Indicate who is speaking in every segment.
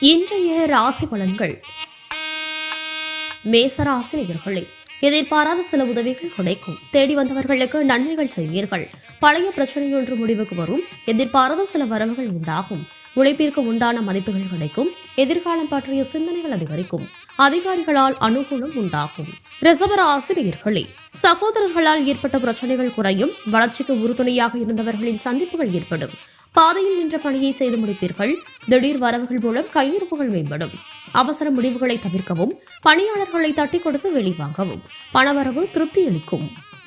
Speaker 1: இன்றைய ராசி பலன்கள். மேசராசினியர்களே, எதிர்பாராத சில உதவிகள் கிடைக்கும். தேடி வந்தவர்களுக்கு நன்மைகள் செய்வீர்கள். பழைய பிரச்சனையொன்று முடிவுக்கு வரும். எதிர்பாராத சில வரவுகள் உண்டாகும். உழைப்பிற்கு உண்டான மதிப்புகள் கிடைக்கும். எதிர்காலம் பற்றிய சிந்தனைகள் அதிகரிக்கும். அதிகாரிகளால் அனுகூலம் உண்டாகும். ரிஷபராசினியர்களே, சகோதரர்களால் ஏற்பட்ட பிரச்சனைகள் குறையும். வளர்ச்சிக்கு உறுதுணையாக இருந்தவர்களின் சந்திப்புகள் ஏற்படும். பாதையில் நின்ற பணியை செய்து முடிப்பீர்கள். திடீர் வரவுகள் மூலம் கையிருப்புகள் மேம்படும். அவசர முடிவுகளை தவிர்க்கவும். பணியாளர்களை தட்டி கொடுத்து வெளிவாங்கவும். பணவரவு திருப்தி அளிக்கும்.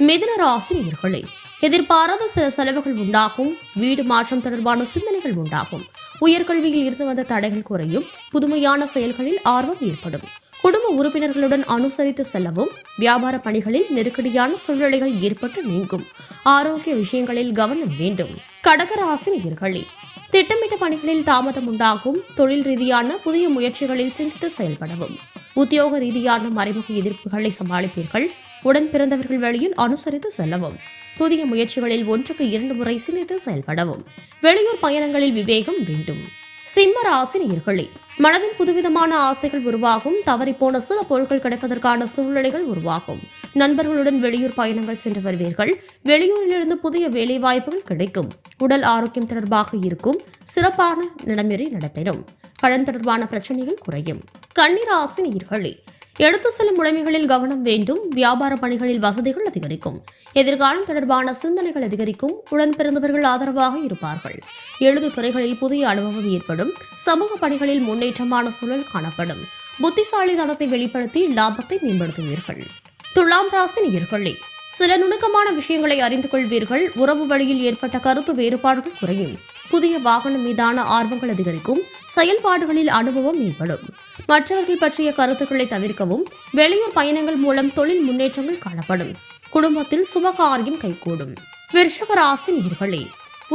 Speaker 1: மிதுன ராசினியர்களே, எதிர்பாராத சில செலவுகள் உண்டாகும். வீடு மாற்றம் தொடர்பான சிந்தனைகள் உண்டாகும். உயர்கல்வியில் இருந்து வந்த தடைகள் குறையும். புதுமையான செயல்களில் ஆர்வம் ஏற்படும். குடும்ப உறுப்பினர்களுடன் அனுசரித்து செல்லவும். வியாபார பணிகளில் நெருக்கடியான சூழ்நிலைகள் ஏற்பட்டு நீங்கும். ஆரோக்கிய விஷயங்களில் கவனம் வேண்டும். கடகராசினியர்களே, திட்டமிட்ட பணிகளில் தாமதம் உண்டாகும். தொழில் ரீதியான புதிய முயற்சிகளில் சிந்தித்து செயல்படவும். உத்தியோக ரீதியான மறைமுக எதிர்ப்புகளை சமாளிப்பீர்கள். உடன் பிறந்தவர்கள் வழியில் அனுசரித்து செல்லவும். புதிய முயற்சிகளில் 1-2 முறை சிந்தித்து செயல்படவும். வெளியூர் பயணங்களில் விவேகம் வேண்டும். சிம்ம ராசினியர்களே, மனதில் புதுவிதமான ஆசைகள் உருவாகும். தவறிப்போன சில பொருட்கள் கிடைப்பதற்கான சூழ்நிலைகள் உருவாகும். நண்பர்களுடன் வெளியூர் பயணங்கள் சென்று வருவீர்கள். வெளியூரிலிருந்து புதிய வேலை வாய்ப்புகள் கிடைக்கும். உடல் ஆரோக்கியம் தொடர்பாக இருக்கும். சிறப்பான நடைமுறை நடைபெறும். கடன் தொடர்பான பிரச்சனைகள் குறையும். கன்னிராசினியர்களே, எடுத்து செல்லும் உடைமைகளில் கவனம் வேண்டும். வியாபார பணிகளில் வசதிகள் அதிகரிக்கும். எதிர்காலம் தொடர்பான சிந்தனைகள் அதிகரிக்கும். உடன் பிறந்தவர்கள் ஆதரவாக இருப்பார்கள். எழுது துறைகளில் புதிய அனுபவம் ஏற்படும். சமூக பணிகளில் முன்னேற்றமான சூழல் காணப்படும். புத்திசாலித்தனத்தை வெளிப்படுத்தி லாபத்தை மேம்படுத்துவீர்கள். துலாம் ராசினியர்களே, சில நுணுக்கமான விஷயங்களை அறிந்து கொள்வீர்கள். உறவு வழியில் ஏற்பட்ட கருத்து வேறுபாடுகள் குறையும். புதிய வாகனம் மீதான ஆர்வங்கள் அதிகரிக்கும். செயல்பாடுகளில் அனுபவம் ஏற்படும். மற்றவர்கள் பற்றிய கருத்துக்களை தவிர்க்கவும். வெளியூர் பயணங்கள் மூலம் தொழில் முன்னேற்றங்கள் காணப்படும். குடும்பத்தில் சுபகாரியம் கைகூடும். விருச்சிக ராசினியர்களே,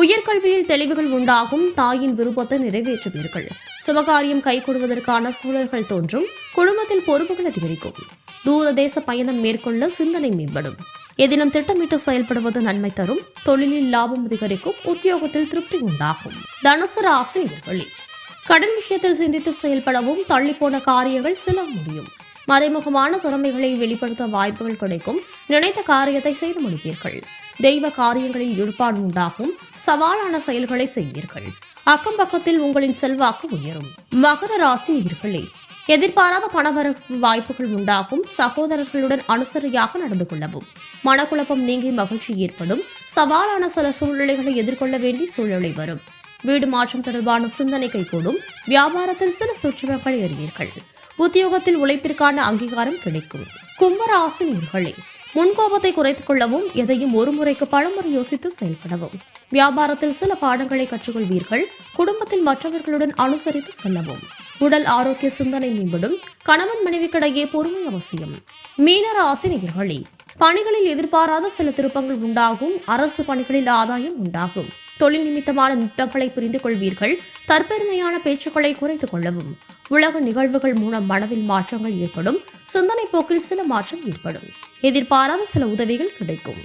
Speaker 1: உயர்கல்வியில் தெளிவுகள் உண்டாகும். தாயின் விருப்பத்தை நிறைவேற்றுவீர்கள். சுபகாரியம் கைகூடுவதற்கான சூழல்கள் தோன்றும். குடும்பத்தில் பொறுப்புகள் அதிகரிக்கும். தூரதேச பயணம் மேற்கொள்ள சிந்தனை மேம்படும். எதிலும் திட்டமிட்டு செயல்படுவது நன்மை தரும். தொழிலில் லாபம் அதிகரிக்கும். உத்தியோகத்தில் திருப்தி உண்டாகும். தனுசு ராசினியர்களே, கடன் விஷயத்தில் சிந்தித்து செயல்படவும். தள்ளிப்போன காரியங்கள் சில முடியும். மறைமுகமான திறமைகளை வெளிப்படுத்த வாய்ப்புகள் கிடைக்கும். நினைத்த காரியத்தை செய்து முடிப்பீர்கள். தெய்வ காரியங்களில் ஈடுபாடு உண்டாகும். சவாலான செயல்களை செய்வீர்கள். அக்கம் பக்கத்தில் உங்களின் செல்வாக்கு உயரும். மகர ராசினியர்களே, எதிர்பாராத பணவரவு வாய்ப்புகள் உண்டாகும். சகோதரர்களுடன் அனுசரியாக நடந்து கொள்ளவும். மனக்குழப்பம் நீங்கி மகிழ்ச்சி ஏற்படும். சவாலான சில சூழ்நிலைகளை எதிர்கொள்ள வேண்டிய சூழ்நிலை வரும். வீடு மாற்றம் தொடர்பான சிந்தனை கைகூடும். வியாபாரத்தில் சில சுற்றுமைகளை அறிவீர்கள். உத்தியோகத்தில் உழைப்பிற்கான அங்கீகாரம் கிடைக்கும். கும்பராசினியர்களே, முன்கோபத்தை குறைத்துக் கொள்ளவும். எதையும் ஒரு முறைக்கு பலமுறை யோசித்து செயல்படவும். வியாபாரத்தில் சில பாடங்களை கற்றுக்கொள்வீர்கள். குடும்பத்தில் மற்றவர்களுடன் அனுசரித்து செல்லவும். உடல் ஆரோக்கிய சிந்தனை மேம்படும். கணவன் மனைவிக்கிடையே பொறுமை அவசியம். மீனராசினியர்களே, பணிகளில் எதிர்பாராத சில திருப்பங்கள் உண்டாகும். அரசு பணிகளில் ஆதாயம் உண்டாகும். தொழில் நிமித்தமான நுட்பங்களை புரிந்து கொள்வீர்கள். தற்பெருமையான பேச்சுக்களை குறைத்துக் கொள்ளவும். உலக நிகழ்வுகள் மூலம் மனதில் மாற்றங்கள் ஏற்படும். சிந்தனை போக்கில் சில மாற்றம் ஏற்படும். எதிர்பாராத சில உதவிகள் கிடைக்கும்.